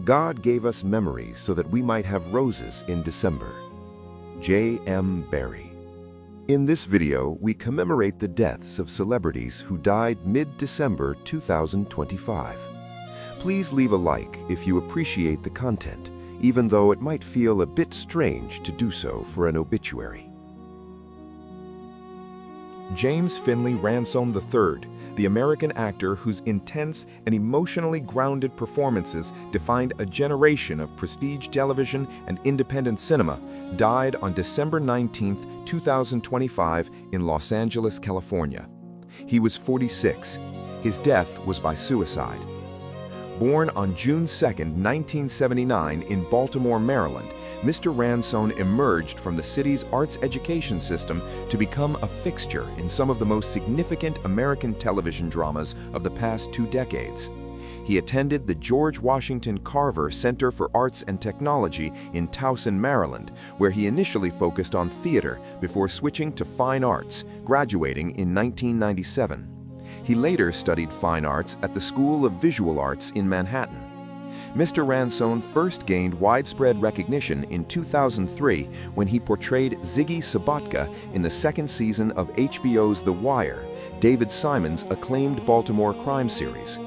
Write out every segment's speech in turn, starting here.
God gave us memories so that we might have roses in December. J. M. Barrie. In this video, we commemorate the deaths of celebrities who died mid-December 2025. Please leave a like if you appreciate the content, even though it might feel a bit strange to do so for an obituary. James Finley Ransone III, the American actor whose intense and emotionally grounded performances defined a generation of prestige television and independent cinema, died on December 19, 2025 in Los Angeles, California. He was 46. His death was by suicide. Born on June 2, 1979 in Baltimore, Maryland, Mr. Ransone emerged from the city's arts education system to become a fixture in some of the most significant American television dramas of the past 2 decades. He attended the George Washington Carver Center for Arts and Technology in Towson, Maryland, where he initially focused on theater before switching to fine arts, graduating in 1997. He later studied fine arts at the School of Visual Arts in Manhattan. Mr. Ransone first gained widespread recognition in 2003 when he portrayed Ziggy Sobotka in the 2nd season of HBO's The Wire, David Simon's acclaimed Baltimore crime series.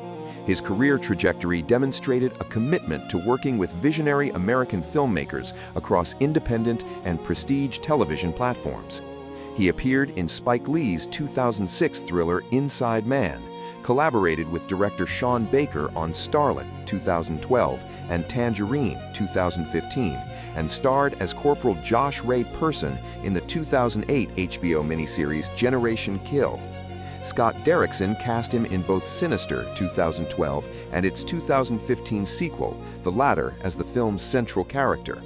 His career trajectory demonstrated a commitment to working with visionary American filmmakers across independent and prestige television platforms. He appeared in Spike Lee's 2006 thriller Inside Man, collaborated with director Sean Baker on Starlet 2012 and Tangerine 2015, and starred as Corporal Josh Ray Person in the 2008 HBO miniseries Generation Kill. Scott Derrickson cast him in both Sinister 2012 and its 2015 sequel, the latter as the film's central character.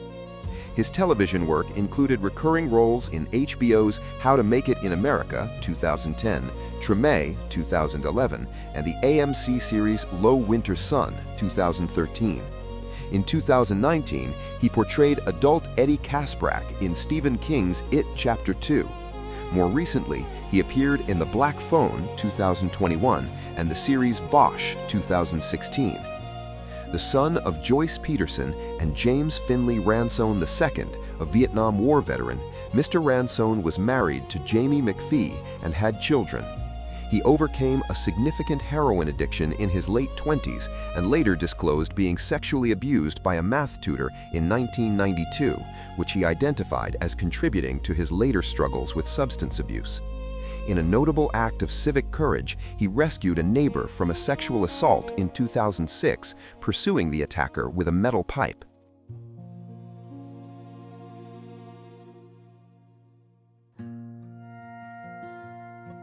His television work included recurring roles in HBO's How to Make It in America 2010, Treme 2011, and the AMC series Low Winter Sun 2013. In 2019, he portrayed adult Eddie Kasprak in Stephen King's It Chapter 2. More recently, he appeared in The Black Phone 2021 and the series Bosch 2016. The son of Joyce Peterson and James Finley Ransone II, a Vietnam War veteran, Mr. Ransone was married to Jamie McPhee and had children. He overcame a significant heroin addiction in his late 20s and later disclosed being sexually abused by a math tutor in 1992, which he identified as contributing to his later struggles with substance abuse. In a notable act of civic courage, he rescued a neighbor from a sexual assault in 2006, pursuing the attacker with a metal pipe.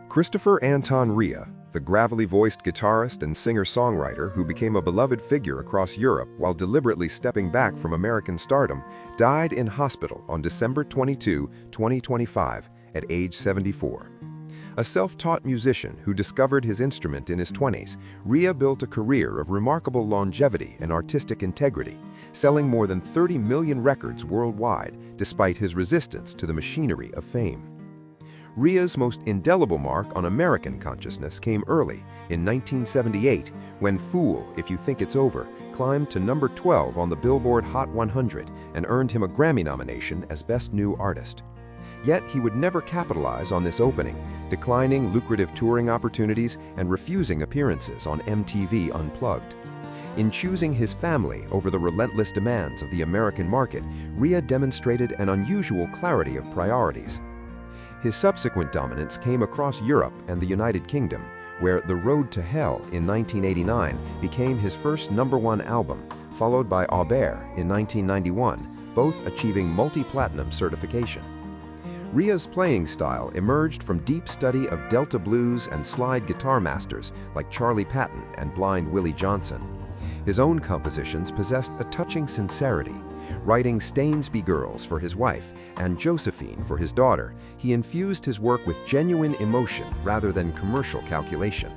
Christopher Anton Rea, the gravelly-voiced guitarist and singer-songwriter who became a beloved figure across Europe while deliberately stepping back from American stardom, died in hospital on December 22, 2025, at age 74. A self-taught musician who discovered his instrument in his 20s, Rea built a career of remarkable longevity and artistic integrity, selling more than 30 million records worldwide despite his resistance to the machinery of fame. Rea's most indelible mark on American consciousness came early, in 1978, when Fool, If You Think It's Over climbed to number 12 on the Billboard Hot 100 and earned him a Grammy nomination as Best New Artist. Yet he would never capitalize on this opening, declining lucrative touring opportunities and refusing appearances on MTV Unplugged. In choosing his family over the relentless demands of the American market, Rea demonstrated an unusual clarity of priorities. His subsequent dominance came across Europe and the United Kingdom, where The Road to Hell in 1989 became his first #1 album, followed by Aubert in 1991, both achieving multi-platinum certification. Rea's playing style emerged from deep study of Delta blues and slide guitar masters like Charlie Patton and Blind Willie Johnson. His own compositions possessed a touching sincerity. Writing Stainsby Girls for his wife and Josephine for his daughter, he infused his work with genuine emotion rather than commercial calculation.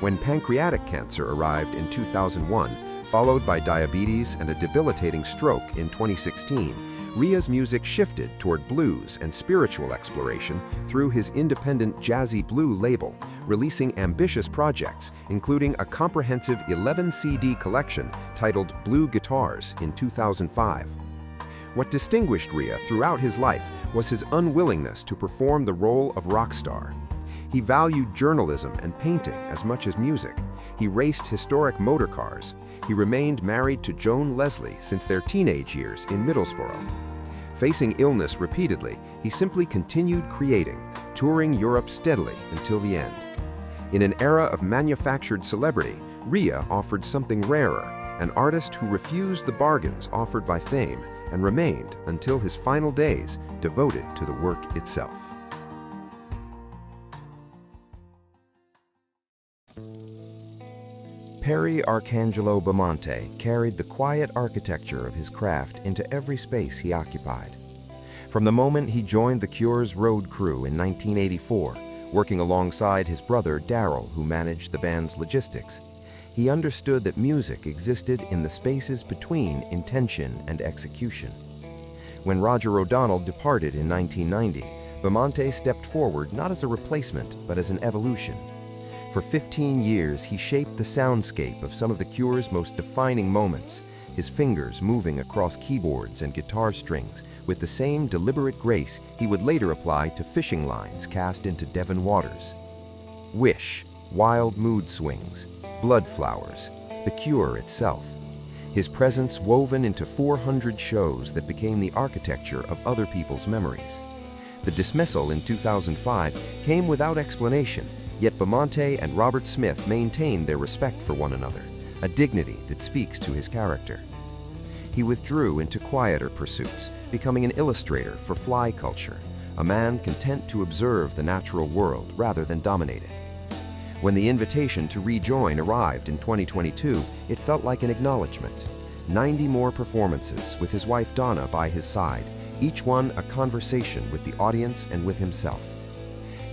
When pancreatic cancer arrived in 2001, Followed by diabetes and a debilitating stroke in 2016, R.I.P's music shifted toward blues and spiritual exploration through his independent Jazzy Blue label, releasing ambitious projects, including a comprehensive 11-CD collection titled Blue Guitars in 2005. What distinguished R.I.P throughout his life was his unwillingness to perform the role of rock star. He valued journalism and painting as much as music. He raced historic motor cars. He remained married to Joan Leslie since their teenage years in Middlesbrough. Facing illness repeatedly, he simply continued creating, touring Europe steadily until the end. In an era of manufactured celebrity, R.I.P offered something rarer, an artist who refused the bargains offered by fame and remained, until his final days, devoted to the work itself. Perry Arcangelo Bamonte carried the quiet architecture of his craft into every space he occupied. From the moment he joined the Cure's road crew in 1984, working alongside his brother Daryl, who managed the band's logistics, he understood that music existed in the spaces between intention and execution. When Roger O'Donnell departed in 1990, Bamonte stepped forward not as a replacement, but as an evolution. For 15 years, he shaped the soundscape of some of the Cure's most defining moments, his fingers moving across keyboards and guitar strings with the same deliberate grace he would later apply to fishing lines cast into Devon waters. Wish, Wild Mood Swings, Blood Flowers, the Cure itself. His presence woven into 400 shows that became the architecture of other people's memories. The dismissal in 2005 came without explanation, yet Bamonte and Robert Smith maintained their respect for one another, a dignity that speaks to his character. He withdrew into quieter pursuits, becoming an illustrator for fly culture, a man content to observe the natural world rather than dominate it. When the invitation to rejoin arrived in 2022, it felt like an acknowledgement. 90 more performances with his wife Donna by his side, each one a conversation with the audience and with himself.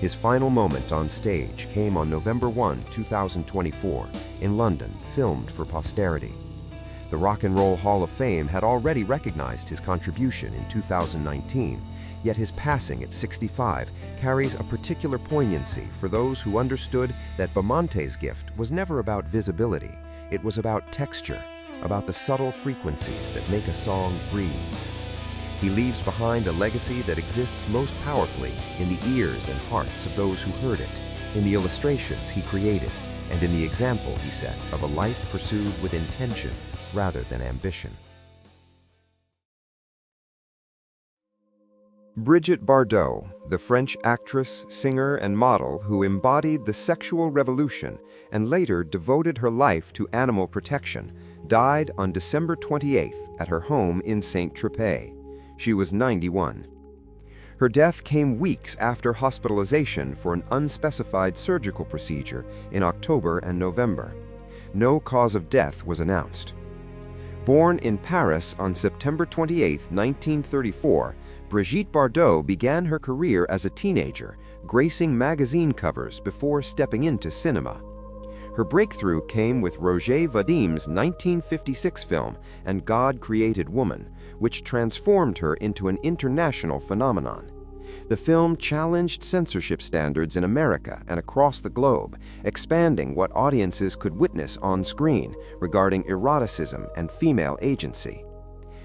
His final moment on stage came on November 1, 2024, in London, filmed for posterity. The Rock and Roll Hall of Fame had already recognized his contribution in 2019, yet his passing at 65 carries a particular poignancy for those who understood that Bamonte's gift was never about visibility. It was about texture, about the subtle frequencies that make a song breathe. He leaves behind a legacy that exists most powerfully in the ears and hearts of those who heard it, in the illustrations he created, and in the example he set of a life pursued with intention rather than ambition. Brigitte Bardot, the French actress, singer, and model who embodied the sexual revolution and later devoted her life to animal protection, died on December 28th at her home in Saint-Tropez. She was 91. Her death came weeks after hospitalization for an unspecified surgical procedure in October and November. No cause of death was announced. Born in Paris on September 28, 1934, Brigitte Bardot began her career as a teenager, gracing magazine covers before stepping into cinema. Her breakthrough came with Roger Vadim's 1956 film And God Created Woman, which transformed her into an international phenomenon. The film challenged censorship standards in America and across the globe, expanding what audiences could witness on screen regarding eroticism and female agency.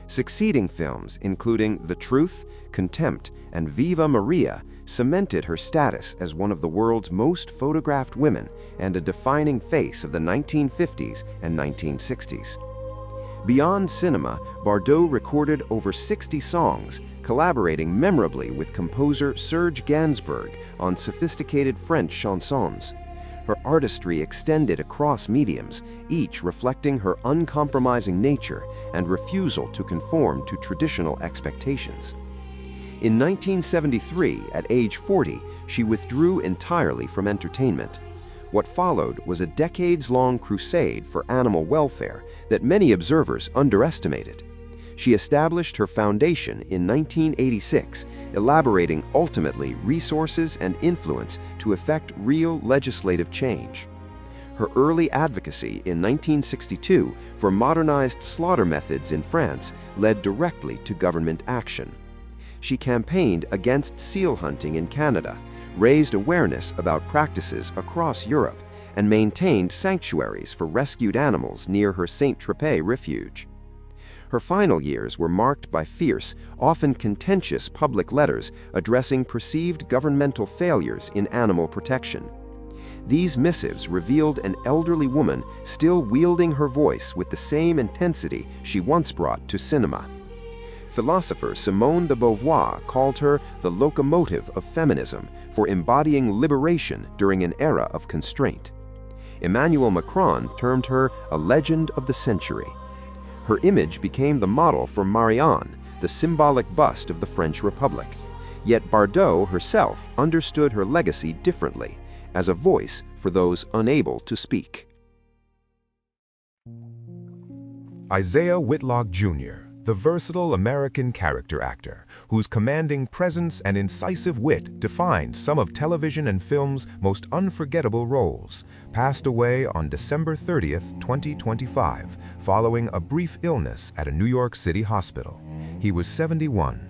Succeeding films, including The Truth, Contempt, and Viva Maria, cemented her status as one of the world's most photographed women and a defining face of the 1950s and 1960s. Beyond cinema, Bardot recorded over 60 songs, collaborating memorably with composer Serge Gainsbourg on sophisticated French chansons. Her artistry extended across mediums, each reflecting her uncompromising nature and refusal to conform to traditional expectations. In 1973, at age 40, she withdrew entirely from entertainment. What followed was a decades-long crusade for animal welfare that many observers underestimated. She established her foundation in 1986, elaborating ultimately resources and influence to effect real legislative change. Her early advocacy in 1962 for modernized slaughter methods in France led directly to government action. She campaigned against seal hunting in Canada, raised awareness about practices across Europe, and maintained sanctuaries for rescued animals near her Saint-Tropez refuge. Her final years were marked by fierce, often contentious public letters addressing perceived governmental failures in animal protection. These missives revealed an elderly woman still wielding her voice with the same intensity she once brought to cinema. Philosopher Simone de Beauvoir called her the locomotive of feminism for embodying liberation during an era of constraint. Emmanuel Macron termed her a legend of the century. Her image became the model for Marianne, the symbolic bust of the French Republic. Yet Bardot herself understood her legacy differently, as a voice for those unable to speak. Isiah Whitlock Jr., the versatile American character actor, whose commanding presence and incisive wit defined some of television and film's most unforgettable roles, passed away on December 30th, 2025, following a brief illness at a New York City hospital. He was 71.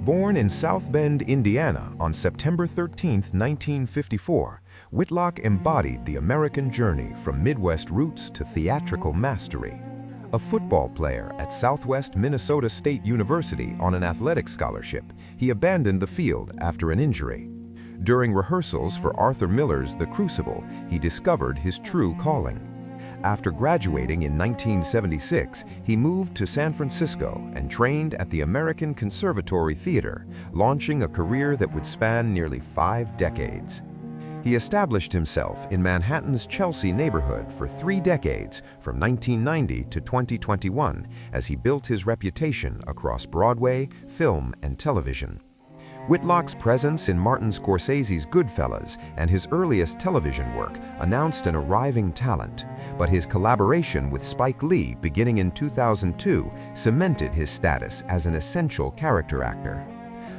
Born in South Bend, Indiana on September 13, 1954, Whitlock embodied the American journey from Midwest roots to theatrical mastery. A football player at Southwest Minnesota State University on an athletic scholarship, he abandoned the field after an injury. During rehearsals for Arthur Miller's The Crucible, he discovered his true calling. After graduating in 1976, he moved to San Francisco and trained at the American Conservatory Theater, launching a career that would span nearly 5 decades. He established himself in Manhattan's Chelsea neighborhood for 3 decades, from 1990 to 2021, as he built his reputation across Broadway, film, and television. Whitlock's presence in Martin Scorsese's Goodfellas and his earliest television work announced an arriving talent, but his collaboration with Spike Lee beginning in 2002 cemented his status as an essential character actor.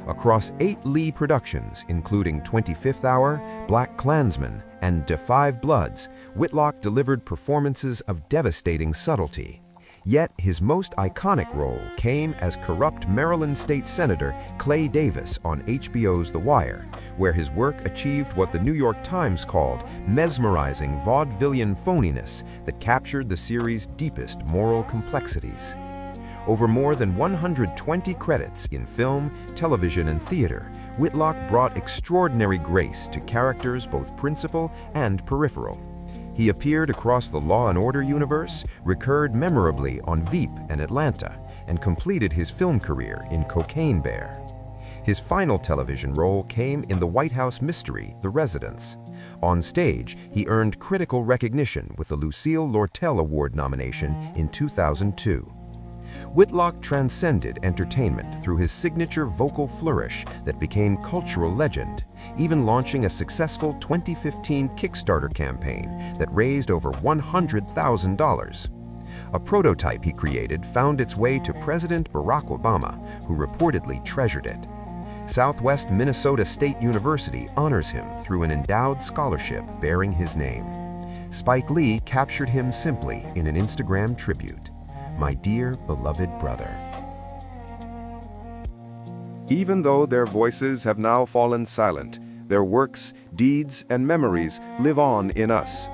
Across 8 Lee productions, including 25th Hour, Black Klansman, and Da 5 Bloods, Whitlock delivered performances of devastating subtlety. Yet his most iconic role came as corrupt Maryland State Senator Clay Davis on HBO's The Wire, where his work achieved what the New York Times called mesmerizing vaudevillian phoniness that captured the series' deepest moral complexities. Over more than 120 credits in film, television, and theater, Whitlock brought extraordinary grace to characters both principal and peripheral. He appeared across the Law & Order universe, recurred memorably on Veep and Atlanta, and completed his film career in Cocaine Bear. His final television role came in the White House mystery, The Residence. On stage, he earned critical recognition with the Lucille Lortel Award nomination in 2002. Whitlock transcended entertainment through his signature vocal flourish that became cultural legend, even launching a successful 2015 Kickstarter campaign that raised over $100,000. A prototype he created found its way to President Barack Obama, who reportedly treasured it. Southwest Minnesota State University honors him through an endowed scholarship bearing his name. Spike Lee captured him simply in an Instagram tribute. My dear beloved brother. Even though their voices have now fallen silent, their works, deeds, and memories live on in us.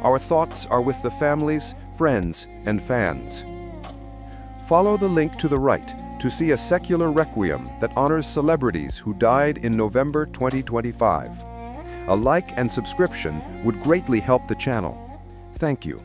Our thoughts are with the families, friends, and fans. Follow the link to the right to see a secular requiem that honors celebrities who died in November 2025. A like and subscription would greatly help the channel. Thank you.